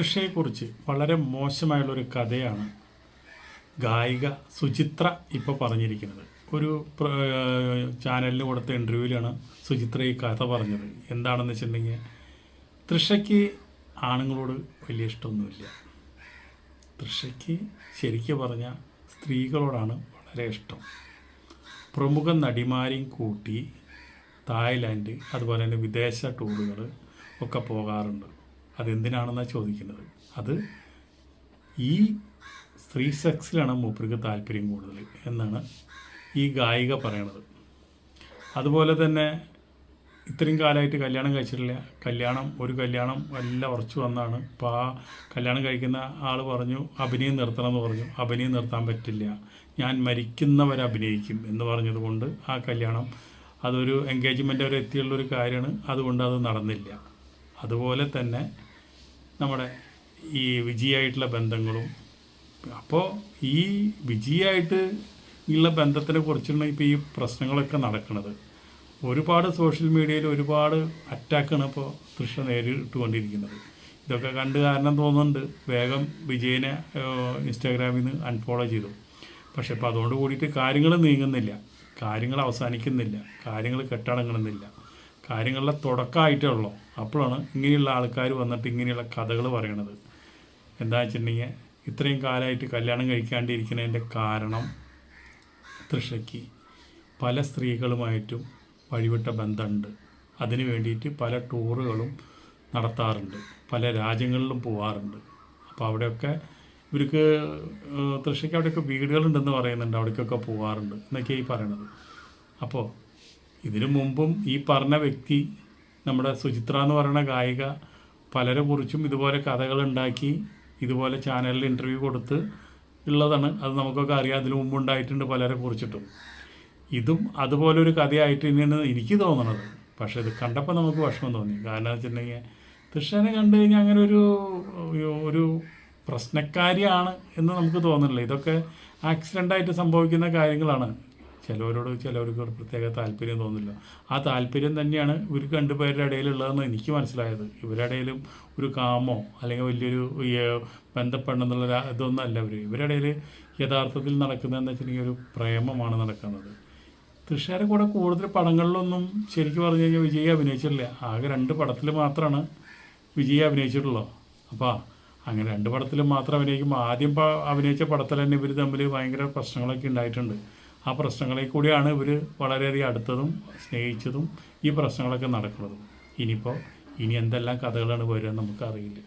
കൃഷിയെക്കുറിച്ച് വളരെ മോശമായുള്ളൊരു കഥയാണ് ഗായിക സുചിത്ര ഇപ്പോൾ പറഞ്ഞിരിക്കുന്നത്. ഒരു ചാനലിന് കൊടുത്ത ഇൻ്റർവ്യൂവിലാണ് സുചിത്ര ഈ കഥ പറഞ്ഞത്. എന്താണെന്ന് വെച്ചിട്ടുണ്ടെങ്കിൽ, തൃഷയ്ക്ക് ആണുങ്ങളോട് വലിയ ഇഷ്ടമൊന്നുമില്ല. തൃഷയ്ക്ക് ശരിക്കും പറഞ്ഞാൽ സ്ത്രീകളോടാണ് വളരെ ഇഷ്ടം. പ്രമുഖ നടിമാരെയും കൂട്ടി തായ്ലാൻഡ് അതുപോലെ തന്നെ വിദേശ ടൂറുകൾ ഒക്കെ പോകാറുണ്ട്. അതെന്തിനാണെന്നാണ് ചോദിക്കുന്നത്. അത് ഈ സ്ത്രീ സെക്സിലാണ് മൂപ്പർക്ക് താല്പര്യം കൂടുതൽ എന്നാണ് ഈ ഗായിക പറയണത്. അതുപോലെ തന്നെ ഇത്രയും കാലമായിട്ട് കല്യാണം കഴിച്ചിട്ടില്ല. ഒരു കല്യാണം എല്ലാം ഉറച്ചു വന്നാണ്. അപ്പോൾ ആ കല്യാണം കഴിക്കുന്ന ആൾ പറഞ്ഞു അഭിനയം നിർത്തണമെന്ന് പറഞ്ഞു. അഭിനയം നിർത്താൻ പറ്റില്ല, ഞാൻ മരിക്കുന്നവരെ അഭിനയിക്കും എന്ന് പറഞ്ഞതുകൊണ്ട് ആ കല്യാണം അതൊരു എൻഗേജ്മെൻ്റ് വരെ എത്തിയുള്ളൊരു കാര്യമാണ്. അതുകൊണ്ട് അത് നടന്നില്ല. അതുപോലെ തന്നെ നമ്മുടെ ഈ വിജയമായിട്ടുള്ള ബന്ധങ്ങളും. അപ്പോൾ ഈ വിജയമായിട്ട് ഉള്ള ബന്ധത്തിനെ കുറിച്ചാണ് ഇപ്പോൾ ഈ പ്രശ്നങ്ങളൊക്കെ നടക്കുന്നത്. ഒരുപാട് സോഷ്യൽ മീഡിയയിൽ ഒരുപാട് അറ്റാക്കാണ് ഇപ്പോൾ തൃഷ നേരിട്ടുകൊണ്ടിരിക്കുന്നത്. ഇതൊക്കെ കണ്ട് കാരണം തോന്നുന്നുണ്ട് വേഗം വിജയനെ ഇൻസ്റ്റാഗ്രാമിൽ നിന്ന് അൺഫോളോ ചെയ്തു. പക്ഷെ ഇപ്പോൾ അതുകൊണ്ട് കൂടിയിട്ട് കാര്യങ്ങൾ നീങ്ങുന്നില്ല, കാര്യങ്ങൾ അവസാനിക്കുന്നില്ല, കാര്യങ്ങൾ കെട്ടടങ്ങുന്നില്ല. കാര്യങ്ങളുടെ തുടക്കമായിട്ടേ ഉള്ളൂ. അപ്പോഴാണ് ഇങ്ങനെയുള്ള ആൾക്കാർ വന്നിട്ട് ഇങ്ങനെയുള്ള കഥകൾ പറയണത്. എന്താ വെച്ചിട്ടുണ്ടെങ്കിൽ, ഇത്രയും കാലമായിട്ട് കല്യാണം കഴിക്കാണ്ടിരിക്കുന്നതിൻ്റെ കാരണം തൃഷയ്ക്ക് പല സ്ത്രീകളുമായിട്ടും വഴിവിട്ട ബന്ധമുണ്ട്. അതിന് വേണ്ടിയിട്ട് പല ടൂറുകളും നടത്താറുണ്ട്, പല രാജ്യങ്ങളിലും പോകാറുണ്ട്. അപ്പോൾ അവിടെയൊക്കെ ഇവർക്ക് തൃഷയ്ക്ക് അവിടെയൊക്കെ വീടുകളുണ്ടെന്ന് പറയുന്നുണ്ട്, അവിടേക്കൊക്കെ പോകാറുണ്ട് എന്നൊക്കെയാണ് ഈ പറയണത്. അപ്പോൾ ഇതിനു മുമ്പും ഈ പറഞ്ഞ വ്യക്തി, നമ്മുടെ സുചിത്ര എന്ന് പറയുന്ന ഗായിക, പലരെ കുറിച്ചും ഇതുപോലെ കഥകളുണ്ടാക്കി ഇതുപോലെ ചാനലിൽ ഇൻ്റർവ്യൂ കൊടുത്ത് ഉള്ളതാണ്. അത് നമുക്കൊക്കെ അറിയാം, അതിനു മുമ്പ് ഉണ്ടായിട്ടുണ്ട് പലരെ കുറിച്ചിട്ടും. ഇതും അതുപോലെ ഒരു കഥയായിട്ട് തന്നെയാണ് എനിക്ക് തോന്നുന്നത്. പക്ഷേ ഇത് കണ്ടപ്പോൾ നമുക്ക് വിഷമം തോന്നി. കാരണം എന്ന് വെച്ചിട്ടുണ്ടെങ്കിൽ, തൃഷനെ കണ്ടു കഴിഞ്ഞാൽ അങ്ങനെ ഒരു പ്രശ്നക്കാരിയാണ് എന്ന് നമുക്ക് തോന്നുന്നില്ല. ഇതൊക്കെ ആക്സിഡൻ്റായിട്ട് സംഭവിക്കുന്ന കാര്യങ്ങളാണ്. ചിലവർക്ക് ഒരു പ്രത്യേക താല്പര്യം തോന്നില്ല. ആ താല്പര്യം തന്നെയാണ് ഇവർക്ക് രണ്ടുപേരുടെ ഇടയിലുള്ളതെന്ന് എനിക്ക് മനസ്സിലായത്. ഇവരുടെ ഇടയിലും ഒരു കാമോ അല്ലെങ്കിൽ വലിയൊരു ബന്ധപ്പെടണമെന്നുള്ള ഇതൊന്നും അല്ല. ഇവരുടെ ഇടയിൽ യഥാർത്ഥത്തിൽ നടക്കുന്നതെന്ന് വെച്ചിട്ടുണ്ടെങ്കിൽ ഒരു പ്രേമമാണ് നടക്കുന്നത്. തൃഷയുടെ കൂടെ കൂടുതൽ പടങ്ങളിലൊന്നും ശരിക്കും പറഞ്ഞു കഴിഞ്ഞാൽ വിജയ് അഭിനയിച്ചിട്ടില്ല. ആകെ 2 പടത്തിൽ മാത്രമാണ് വിജയ് അഭിനയിച്ചിട്ടുള്ളൂ. അപ്പോൾ അങ്ങനെ 2 പടത്തിൽ മാത്രം അഭിനയിക്കുമ്പോൾ ആദ്യം അഭിനയിച്ച പടത്തിൽ തന്നെ ഇവർ തമ്മിൽ ഭയങ്കര പ്രശ്നങ്ങളൊക്കെ ഉണ്ടായിട്ടുണ്ട്. ആ പ്രശ്നങ്ങളിൽ കൂടിയാണ് ഇവർ വളരെയധികം അടുത്തതും സ്നേഹിച്ചതും ഈ പ്രശ്നങ്ങളൊക്കെ നടക്കുന്നതും. ഇനി എന്തെല്ലാം കഥകളാണ് വരിക നമുക്കറിയില്ല.